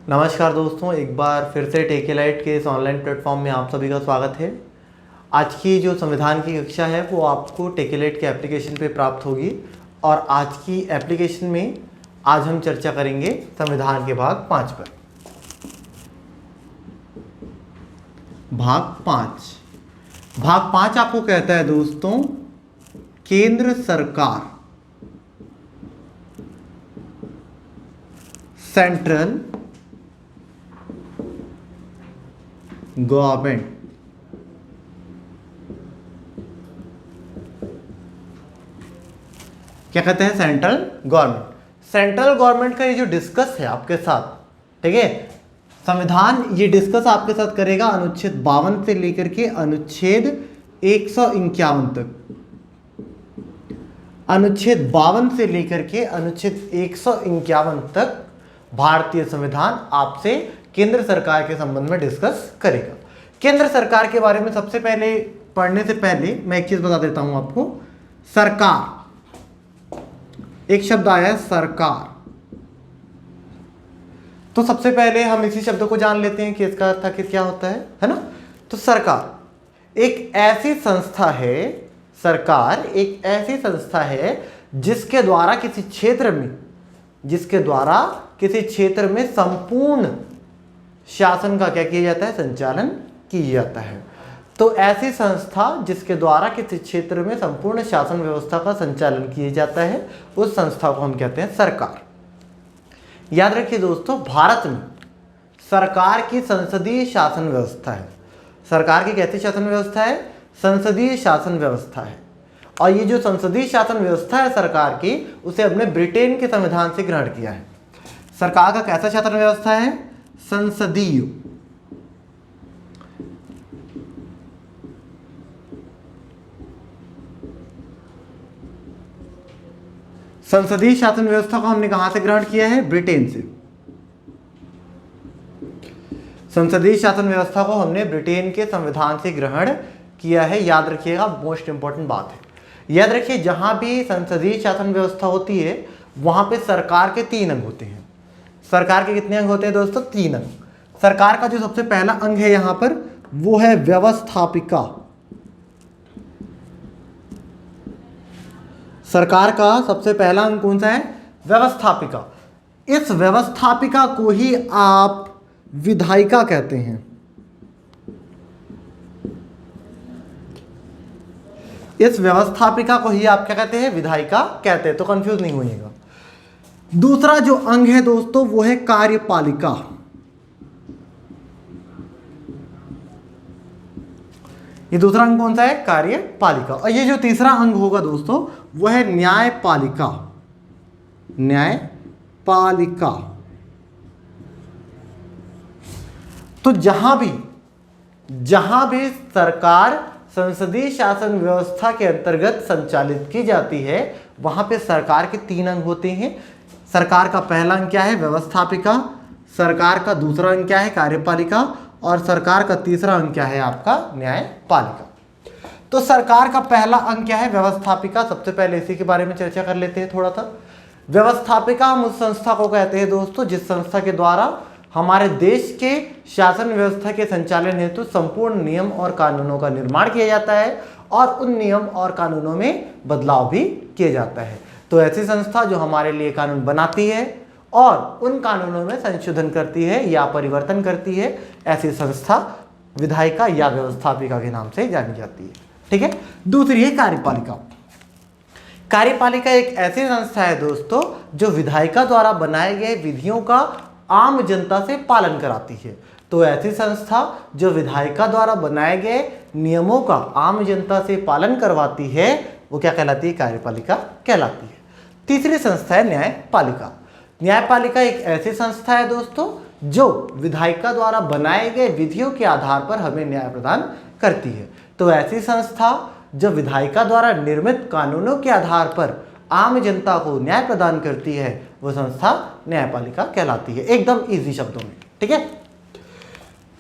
नमस्कार दोस्तों, एक बार फिर से टेकेलाइट के इस ऑनलाइन प्लेटफॉर्म में आप सभी का स्वागत है। आज की जो संविधान की कक्षा है वो आपको टेकेलाइट के एप्लीकेशन पे प्राप्त होगी और आज की एप्लीकेशन में आज हम चर्चा करेंगे संविधान के भाग 5 पर। भाग 5 आपको कहता है दोस्तों, केंद्र सरकार, सेंट्रल गवर्नमेंट, क्या कहते हैं? Central government. सेंट्रल गवर्नमेंट का ये जो डिस्कस है आपके साथ, ठीक है, संविधान ये डिस्कस आपके साथ करेगा अनुच्छेद 52 से लेकर के अनुच्छेद 151 तक। अनुच्छेद 52 से लेकर के अनुच्छेद 151 तक भारतीय संविधान आपसे केंद्र सरकार के संबंध में डिस्कस करेगा। केंद्र सरकार के बारे में सबसे पहले पढ़ने से पहले मैं एक चीज बता देता हूं आपको। सरकार, एक शब्द आया है सरकार, तो सबसे पहले हम इसी शब्द को जान लेते हैं कि इसका अर्थ आखिर क्या होता है ना। तो सरकार एक ऐसी संस्था है, सरकार एक ऐसी संस्था है जिसके द्वारा किसी क्षेत्र में संपूर्ण शासन का क्या किया जाता है? संचालन किया जाता है। तो ऐसी संस्था जिसके द्वारा किसी क्षेत्र में संपूर्ण शासन व्यवस्था का संचालन किया जाता है, उस संस्था को हम कहते हैं सरकार। याद रखिए दोस्तों, भारत में सरकार की संसदीय शासन व्यवस्था है। सरकार की कैसी शासन व्यवस्था है? संसदीय शासन व्यवस्था है। और ये जो संसदीय शासन व्यवस्था है सरकार की, उसे हमने ब्रिटेन के संविधान से ग्रहण किया है। सरकार का कैसा शासन व्यवस्था है? संसदीय। संसदीय शासन व्यवस्था को हमने कहां से ग्रहण किया है? ब्रिटेन से। संसदीय शासन व्यवस्था को हमने ब्रिटेन के संविधान से ग्रहण किया है। याद रखिएगा, मोस्ट इंपॉर्टेंट बात है। याद रखिए, जहां भी संसदीय शासन व्यवस्था होती है वहां पे सरकार के 3 अंग होते हैं। सरकार के कितने अंग होते हैं दोस्तों? 3 अंग। सरकार का जो सबसे पहला अंग है यहां पर, वो है व्यवस्थापिका। सरकार का सबसे पहला अंग कौन सा है? व्यवस्थापिका। इस व्यवस्थापिका को ही आप विधायिका कहते हैं। इस व्यवस्थापिका को ही आप क्या कहते हैं? विधायिका कहते हैं। तो कंफ्यूज नहीं होइएगा। दूसरा जो अंग है दोस्तों, वो है कार्यपालिका। ये दूसरा अंग कौन सा है? कार्यपालिका। और ये जो तीसरा अंग होगा दोस्तों, वो है न्यायपालिका। न्यायपालिका। तो जहां भी सरकार संसदीय शासन व्यवस्था के अंतर्गत संचालित की जाती है, वहां पे सरकार के 3 अंग होते हैं। सरकार का पहला अंग क्या है? व्यवस्थापिका। सरकार का दूसरा अंग क्या है? कार्यपालिका। और सरकार का तीसरा अंग क्या है? आपका न्यायपालिका। तो सरकार का पहला अंग क्या है? व्यवस्थापिका। सबसे पहले इसी के बारे में चर्चा कर लेते हैं थोड़ा सा। व्यवस्थापिका हम उस संस्था को कहते हैं दोस्तों, जिस संस्था के द्वारा हमारे देश के शासन व्यवस्था के संचालन हेतु संपूर्ण नियम और कानूनों का निर्माण किया जाता है और उन नियम और कानूनों में बदलाव भी किया जाता है। तो ऐसी संस्था जो हमारे लिए कानून बनाती है और उन कानूनों में संशोधन करती है या परिवर्तन करती है, ऐसी संस्था विधायिका या व्यवस्थापिका के नाम से जानी जाती है। ठीक है। दूसरी है कार्यपालिका। कार्यपालिका एक ऐसी संस्था है दोस्तों जो विधायिका द्वारा बनाए गए विधियों का आम जनता से पालन कराती है। तो ऐसी संस्था जो विधायिका द्वारा बनाए गए नियमों का आम जनता से पालन करवाती है, वो क्या कहलाती है? कार्यपालिका कहलाती है। तीसरी संस्था है न्यायपालिका। न्यायपालिका एक ऐसी संस्था है दोस्तों जो विधायिका द्वारा बनाए गए विधियों के आधार पर हमें न्याय प्रदान करती है। तो ऐसी संस्था जो विधायिका द्वारा निर्मित कानूनों के आधार पर आम जनता को न्याय प्रदान करती है, वो संस्था न्यायपालिका कहलाती है। एकदम इजी शब्दों में। ठीक है।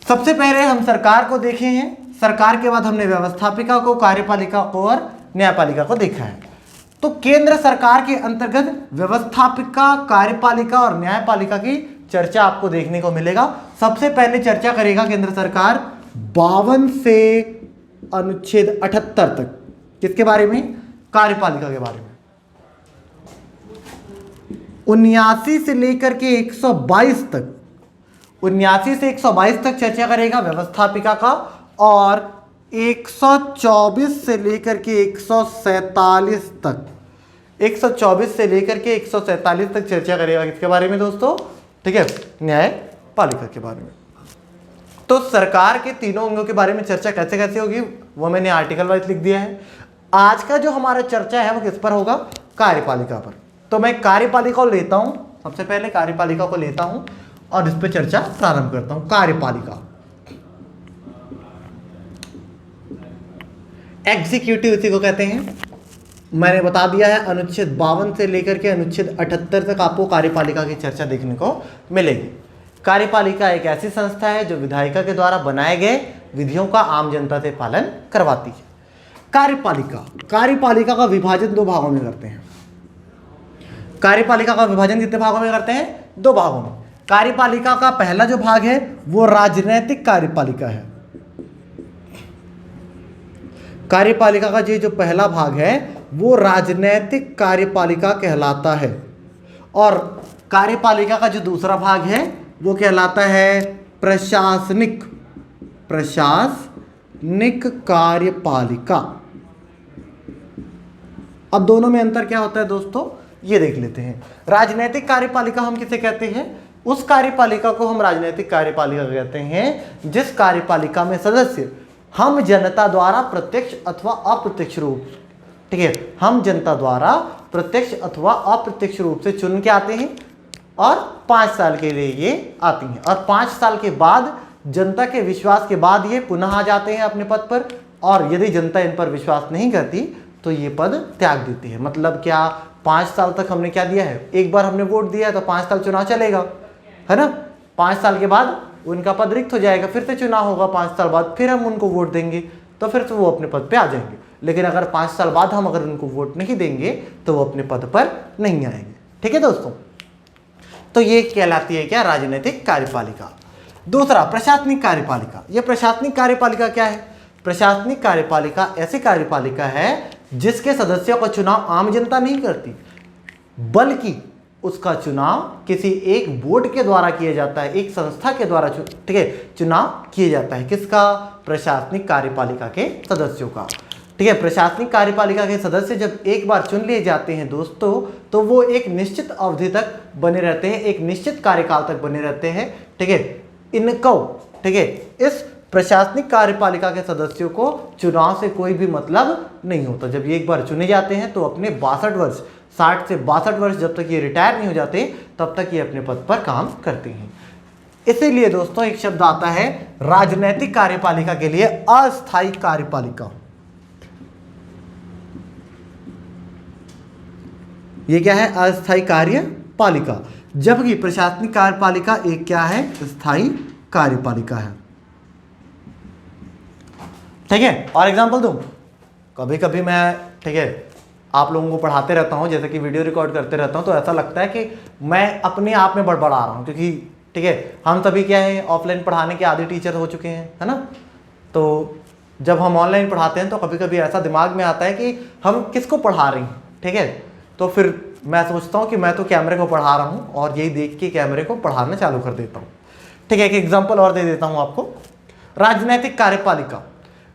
सबसे पहले हम सरकार को देखे हैं, सरकार के बाद हमने व्यवस्थापिका को, कार्यपालिका को और न्यायपालिका को देखा है। तो केंद्र सरकार के अंतर्गत व्यवस्थापिका, कार्यपालिका और न्यायपालिका की चर्चा आपको देखने को मिलेगा। सबसे पहले चर्चा करेगा केंद्र सरकार 52 से अनुच्छेद 78 तक, किसके बारे में? कार्यपालिका के बारे में। 79 से लेकर के 122 तक, 79 से 122 तक चर्चा करेगा व्यवस्थापिका का, और 124 से लेकर के 147 तक, 124 से लेकर के 147 तक चर्चा करेगा किसके बारे में दोस्तों? ठीक है, न्यायपालिका के बारे में। तो सरकार के तीनों अंगों के बारे में चर्चा कैसे कैसे होगी वो मैंने आर्टिकल वाइज लिख दिया है। आज का जो हमारा चर्चा है वो किस पर होगा? कार्यपालिका पर। तो मैं कार्यपालिका को लेता हूं, सबसे पहले कार्यपालिका को लेता हूं और इस पर चर्चा प्रारंभ करता हूं। कार्यपालिका, एग्जीक्यूटिव इसी को कहते हैं। मैंने बता दिया है अनुच्छेद 52 से लेकर के अनुच्छेद 78 तक आपको कार्यपालिका की चर्चा देखने को मिलेगी। कार्यपालिका एक ऐसी संस्था है जो विधायिका के द्वारा बनाए गए विधियों का आम जनता से पालन करवाती है। कार्यपालिका का विभाजन दो भागों में करते हैं। कार्यपालिका का विभाजन कितने भागों में करते हैं? दो भागों में। कार्यपालिका का पहला जो भाग है वो राजनैतिक कार्यपालिका है। कार्यपालिका का जो पहला भाग है वो राजनैतिक कार्यपालिका कहलाता है, और कार्यपालिका का जो दूसरा भाग है वो कहलाता है प्रशासनिक कार्यपालिका। अब दोनों में अंतर क्या होता है दोस्तों, ये देख लेते हैं। राजनैतिक कार्यपालिका हम किसे कहते हैं? उस कार्यपालिका को हम राजनैतिक कार्यपालिका कहते हैं जिस कार्यपालिका में सदस्य हम जनता द्वारा प्रत्यक्ष अथवा अप्रत्यक्ष रूप, ठीक है, हम जनता द्वारा प्रत्यक्ष अथवा अप्रत्यक्ष रूप से चुन के आते हैं, और 5 साल के लिए ये आती हैं, और 5 साल के बाद जनता के विश्वास के बाद ये पुनः आ जाते हैं अपने पद पर, और यदि जनता इन पर विश्वास नहीं करती तो ये पद त्याग देती है। मतलब क्या, 5 साल तक हमने क्या दिया है? एक बार हमने वोट दिया है तो 5 साल चुनाव चलेगा, है ना। 5 साल के बाद उनका पद रिक्त हो जाएगा, फिर से चुनाव होगा, 5 साल बाद फिर हम उनको वोट देंगे तो फिर से वो अपने पद पे आ जाएंगे। लेकिन अगर 5 साल बाद हम अगर उनको वोट नहीं देंगे तो वो अपने पद पर नहीं आएंगे। ठीक है दोस्तों, तो ये कहलाती है क्या? राजनीतिक कार्यपालिका। दूसरा प्रशासनिक कार्यपालिका। ये प्रशासनिक कार्यपालिका क्या है? प्रशासनिक कार्यपालिका ऐसी कार्यपालिका है जिसके सदस्यों का चुनाव आम जनता नहीं करती, बल्कि उसका चुनाव किसी एक बोर्ड के द्वारा किया जाता है, एक संस्था के द्वारा, ठीक है, चुनाव किया जाता है। किसका? प्रशासनिक कार्यपालिका के सदस्यों का। ठीक है, प्रशासनिक कार्यपालिका के सदस्य जब एक बार चुन लिए जाते हैं दोस्तों, तो वो एक निश्चित अवधि तक बने रहते हैं, एक निश्चित कार्यकाल तक बने रहते हैं। ठीक है, इनको, ठीक है, इस प्रशासनिक कार्यपालिका के सदस्यों को चुनाव से कोई भी मतलब नहीं होता। जब ये एक बार चुने जाते हैं तो अपने 62 वर्ष, 60 से 62 वर्ष जब तक ये रिटायर नहीं हो जाते तब तक ये अपने पद पर काम करते हैं। इसीलिए दोस्तों एक शब्द आता है राजनैतिक कार्यपालिका के लिए अस्थायी कार्यपालिका। ये क्या है? अस्थायी कार्यपालिका। जबकि प्रशासनिक कार्यपालिका एक क्या है? स्थायी कार्यपालिका है। ठीक है, और एग्जांपल दूं, कभी कभी मैं, ठीक है, आप लोगों को पढ़ाते रहता हूं, जैसे कि वीडियो रिकॉर्ड करते रहता हूं, तो ऐसा लगता है कि मैं अपने आप में बड़बड़ा रहा हूं, क्योंकि ठीक है हम सभी क्या है, ऑफलाइन पढ़ाने के आदि टीचर हो चुके हैं, है ना। तो जब हम ऑनलाइन पढ़ाते हैं तो कभी कभी ऐसा दिमाग में आता है कि हम किसको पढ़ा रहे हैं, ठीक है। तो फिर मैं सोचता हूँ कि मैं तो कैमरे को पढ़ा रहा हूँ, और यही देख के कैमरे को पढ़ाना चालू कर देता हूँ। ठीक है, एक एग्जाम्पल और दे देता हूँ आपको। राजनैतिक कार्यपालिका।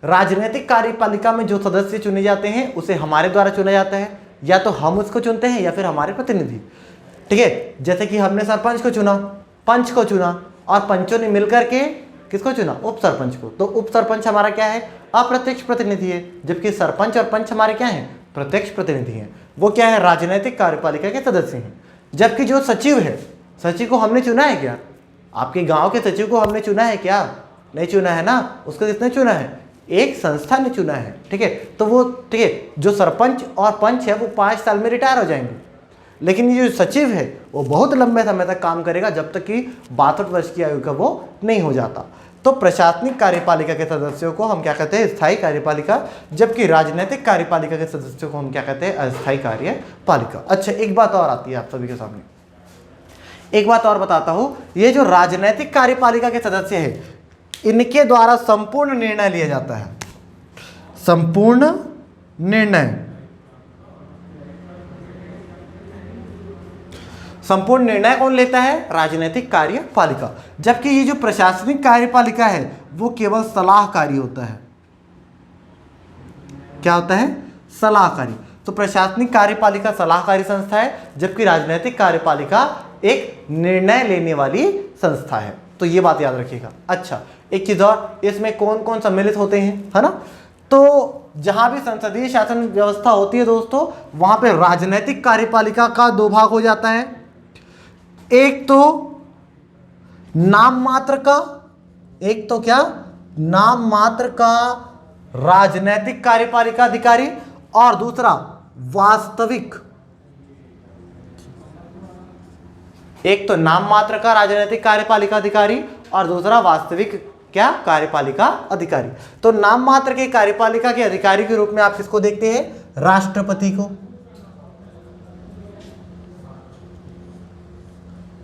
राजनीतिक कार्यपालिका में जो सदस्य चुने जाते हैं उसे हमारे द्वारा चुना जाता है, या तो हम उसको चुनते हैं या फिर हमारे प्रतिनिधि। ठीक है, जैसे कि हमने सरपंच को चुना, पंच को चुना, और पंचों ने मिलकर के किसको चुना? उप सरपंच को। तो उप सरपंच हमारा क्या है? अप्रत्यक्ष प्रतिनिधि है, जबकि सरपंच और पंच हमारे क्या हैं? प्रत्यक्ष प्रतिनिधि हैं। वो क्या है? राजनीतिक कार्यपालिका के सदस्य हैं। जबकि जो सचिव है, सचिव को हमने चुना है क्या? आपके गाँव के सचिव को हमने चुना है क्या? नहीं चुना है ना। उसको किसने चुना है? एक संस्था ने चुना है। ठीक है, तो वो, ठीक है, जो सरपंच और पंच है वो 5 साल में रिटायर हो जाएंगे, लेकिन ये जो सचिव है वो बहुत लंबे समय तक काम करेगा, जब तक कि 62 वर्ष की आयु का वो नहीं हो जाता। तो प्रशासनिक कार्यपालिका के सदस्यों को हम क्या कहते हैं? स्थायी कार्यपालिका। जबकि राजनीतिक कार्यपालिका के सदस्यों को हम क्या कहते हैं? अस्थायी कार्यपालिका। अच्छा, एक बात और आती है आप सभी के सामने। एक बात और बताता हूं, ये जो राजनैतिक कार्यपालिका के सदस्य हैं, इनके द्वारा संपूर्ण निर्णय लिया जाता है। संपूर्ण निर्णय, संपूर्ण निर्णय कौन लेता है? राजनीतिक कार्यपालिका। जबकि ये जो प्रशासनिक कार्यपालिका है वो केवल सलाहकारी होता है। क्या होता है? सलाहकारी। तो प्रशासनिक कार्यपालिका सलाहकारी संस्था है, जबकि राजनीतिक कार्यपालिका एक निर्णय लेने वाली संस्था है। तो ये बात याद रखिएगा। अच्छा, एक चीज और, इसमें कौन कौन सम्मिलित होते हैं, है ना? तो जहां भी संसदीय शासन व्यवस्था होती है दोस्तों, वहां पे राजनीतिक कार्यपालिका का दो भाग हो जाता है। एक तो नाम मात्र का, एक तो क्या? नाम मात्र का राजनीतिक कार्यपालिका अधिकारी, और दूसरा वास्तविक। एक तो नाम मात्र का राजनीतिक कार्यपालिका अधिकारी और दूसरा वास्तविक क्या? कार्यपालिका अधिकारी। तो नाम मात्र के कार्यपालिका के अधिकारी के रूप में आप किसको देखते हैं? राष्ट्रपति को,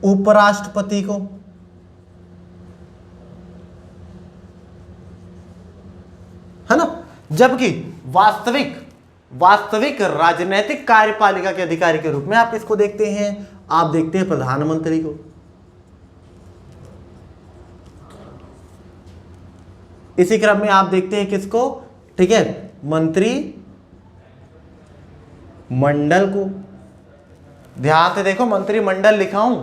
उपराष्ट्रपति को, है ना? जबकि वास्तविक राजनीतिक कार्यपालिका के अधिकारी के रूप में आप किसको देखते हैं? आप देखते हैं प्रधानमंत्री को। इसी क्रम में आप देखते हैं किसको? ठीक है, मंत्री मंडल को। ध्यान से देखो, मंत्रिमंडल लिखा हूं,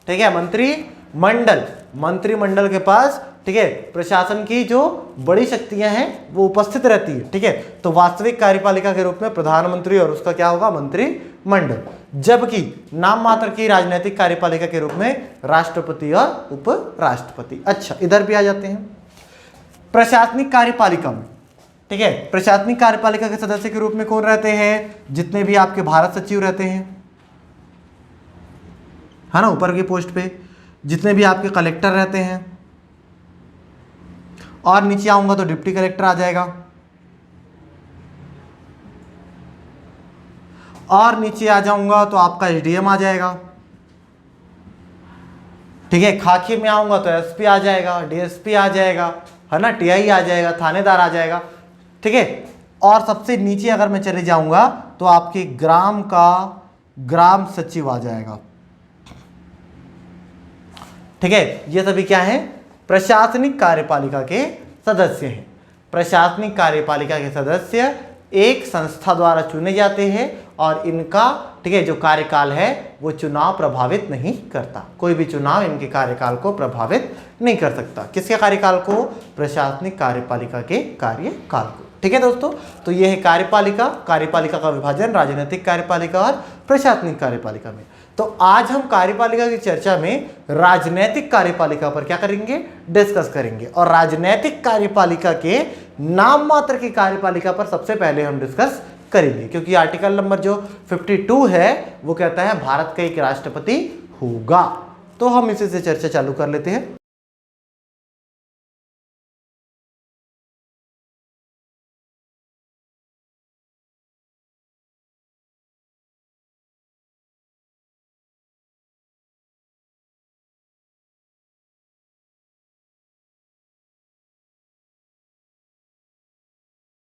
ठीक है, मंत्रिमंडल। मंत्रिमंडल के पास, ठीक है, प्रशासन की जो बड़ी शक्तियां हैं वो उपस्थित रहती है। ठीक है, तो वास्तविक कार्यपालिका के रूप में प्रधानमंत्री और उसका क्या होगा? मंत्रिमंडल। जबकि नाम मात्र की राजनीतिक कार्यपालिका के रूप में राष्ट्रपति और उपराष्ट्रपति। अच्छा, इधर भी आ जाते हैं प्रशासनिक कार्यपालिका में। ठीक है, प्रशासनिक कार्यपालिका के सदस्य के रूप में कौन रहते हैं? जितने भी आपके भारत सचिव रहते हैं, है ना, ऊपर की पोस्ट पे जितने भी आपके कलेक्टर रहते हैं, और नीचे आऊंगा तो डिप्टी कलेक्टर आ जाएगा, और नीचे आ जाऊंगा तो आपका एसडीएम आ जाएगा। ठीक है, खाकी में आऊंगा तो एसपी आ जाएगा, डीएसपी आ जाएगा, है ना, टीआई आ जाएगा, थानेदार आ जाएगा। ठीक है, और सबसे नीचे अगर मैं चले जाऊंगा तो आपके ग्राम का ग्राम सचिव आ जाएगा। ठीक है, ये सभी क्या है? प्रशासनिक कार्यपालिका के सदस्य हैं। प्रशासनिक कार्यपालिका के सदस्य एक संस्था द्वारा चुने जाते हैं और इनका, ठीक है, जो कार्यकाल है वो चुनाव प्रभावित नहीं करता। कोई भी चुनाव इनके कार्यकाल को प्रभावित नहीं कर सकता। किसके कार्यकाल को? प्रशासनिक कार्यपालिका के कार्यकाल को। ठीक है दोस्तों, तो ये है कार्यपालिका का विभाजन राजनीतिक कार्यपालिका और प्रशासनिक कार्यपालिका में। तो आज हम कार्यपालिका की चर्चा में राजनैतिक कार्यपालिका पर क्या करेंगे? डिस्कस करेंगे। और राजनैतिक कार्यपालिका के नाम मात्र की कार्यपालिका पर सबसे पहले हम डिस्कस करेंगे, क्योंकि आर्टिकल नंबर जो 52 है वो कहता है भारत का एक राष्ट्रपति होगा। तो हम इसी से चर्चा चालू कर लेते हैं।